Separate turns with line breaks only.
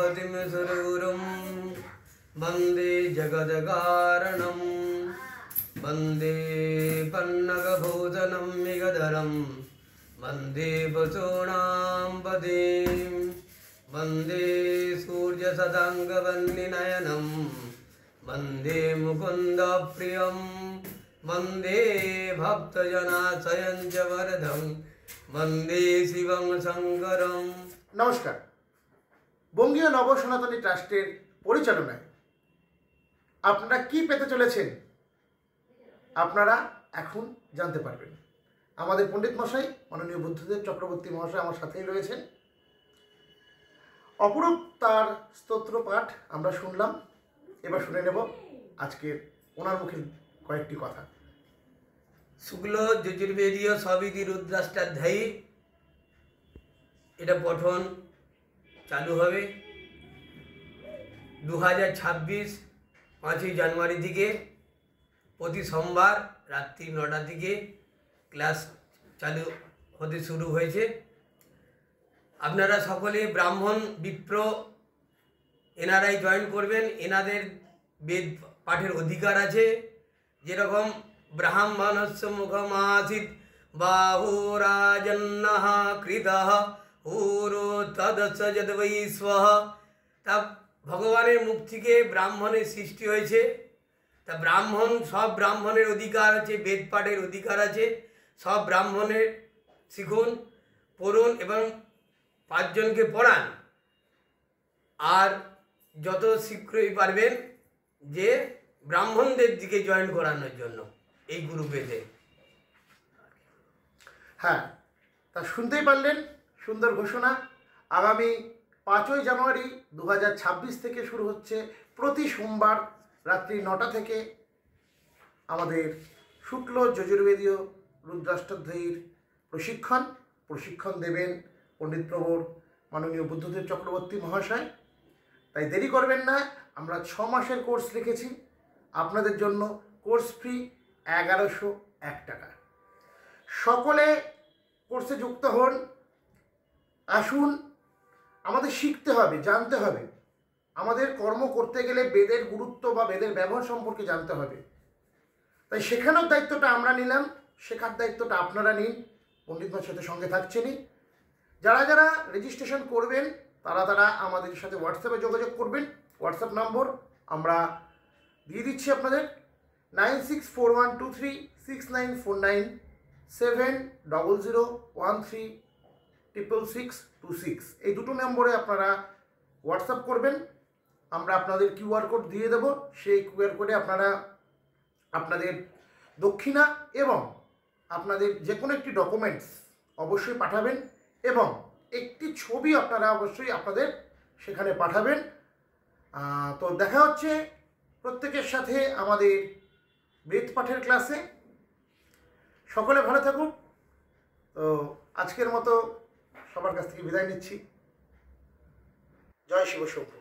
गणपतिं सुरगुरुं वन्दे जगद्कारणं वन्दे पन्नगभूषणं मेघधरं वन्दे वसूनां पतिं वन्दे सूर्यशताङ्गवह्निनयनं वन्दे मुकुन्दप्रियं वन्दे भक्तजनाशयं च वरदं वन्दे शिवं शङ्करं।
नमस्कार। বঙ্গীয় নব সনাতনী ট্রাস্টের পরিচালনায় আপনারা কি পেতে চলেছেন আপনারা এখন জানতে পারবেন। আমাদের পণ্ডিত মশাই মাননীয় বুদ্ধদেব চক্রবর্তী মহাশয় আমার সাথেই রয়েছেন। অপরূপ তার স্তোত্র পাঠ আমরা শুনলাম, এবার শুনে নেব আজকের ওনার মুখে কয়েকটি কথা।
শুক্ল যজুর্বেদীয় সবিধি রুদ্রাষ্টাধ্যায়ী এটা পঠন চালু হবে 2026 5ই জানুয়ারি থেকে প্রতি সোমবার রাত্রি 9টা থেকে ক্লাস চালু হতে শুরু হয়েছে। আপনারা সকলে ব্রাহ্মণ বিপ্র এনারাই জয়েন করবেন। এনাদের বেদ পাঠের অধিকার আছে। যেরকম ব্রাহ্মণস্য মুখমাসিত বাহুরাজন্নঃ কৃতঃ ঊরো তদস্য যদ্বৈশ্বঃ। তা ভগবানের মুখ থেকে ব্রাহ্মণের সৃষ্টি হয়েছে। তা ব্রাহ্মণ, সব ব্রাহ্মণের অধিকার আছে, বেদ পাঠের অধিকার আছে। সব ব্রাহ্মণের শিখুন, পড়ুন এবং 5 জনকে পড়ান। আর যত শীঘ্রই পারবেন যে ব্রাহ্মণদের দিকে জয়েন করানোর জন্য এই গ্রুপেতে।
হ্যাঁ, তা শুনতেই পারলেন, সুন্দর ঘোষণা। আগামী 5ই জানুয়ারি 2026 থেকে শুরু হচ্ছে প্রতি সোমবার রাত্রি 9টা থেকে আমাদের শুক্ল যজুর্বেদীয় রুদ্রাষ্টাধ্যায়ীর প্রশিক্ষণ দেবেন পণ্ডিত প্রবর মাননীয় বুদ্ধদেব চক্রবর্তী মহাশয়। তাই দেরি করবেন না। আমরা 6 মাসের কোর্স লিখেছি আপনাদের জন্য। কোর্স ফি 1101 টাকা। সকলে কোর্সে যুক্ত হন, আসুন। আমাদের শিখতে হবে, জানতে হবে। আমাদের কর্ম করতে গেলে বেদের গুরুত্ব বা বেদের ব্যবহার সম্পর্কে জানতে হবে। তাই শেখানোর দায়িত্বটা আমরা নিলাম, শেখার দায়িত্বটা আপনারা নিন। পণ্ডিত মশাইয়ের সঙ্গে থাকছেনই। যারা যারা রেজিস্ট্রেশন করবেন তারা আমাদের সাথে হোয়াটসঅ্যাপে যোগাযোগ করবেন। হোয়াটসঅ্যাপ নম্বর আমরা দিয়ে দিচ্ছি আপনাদের 9641236949 7001366626। এই দুটো নম্বরে আপনারা হোয়াটসঅ্যাপ করবেন। আমরা আপনাদের কিউআর কোড দিয়ে দেব। সেই কিউআর কোডে আপনারা আপনাদের দক্ষিণা এবং আপনাদের যে কোনো একটি ডকুমেন্টস অবশ্যই পাঠাবেন এবং একটি ছবি আপনারা অবশ্যই আপনাদের সেখানে পাঠাবেন। তো দেখা হচ্ছে প্রত্যেকের সাথে আমাদের বেদ পাঠের ক্লাসে। সকলে ভালো থাকুন। তো আজকের মতো সবার কাছ থেকে বিদায় নিচ্ছি। জয় শিব শম্ভু।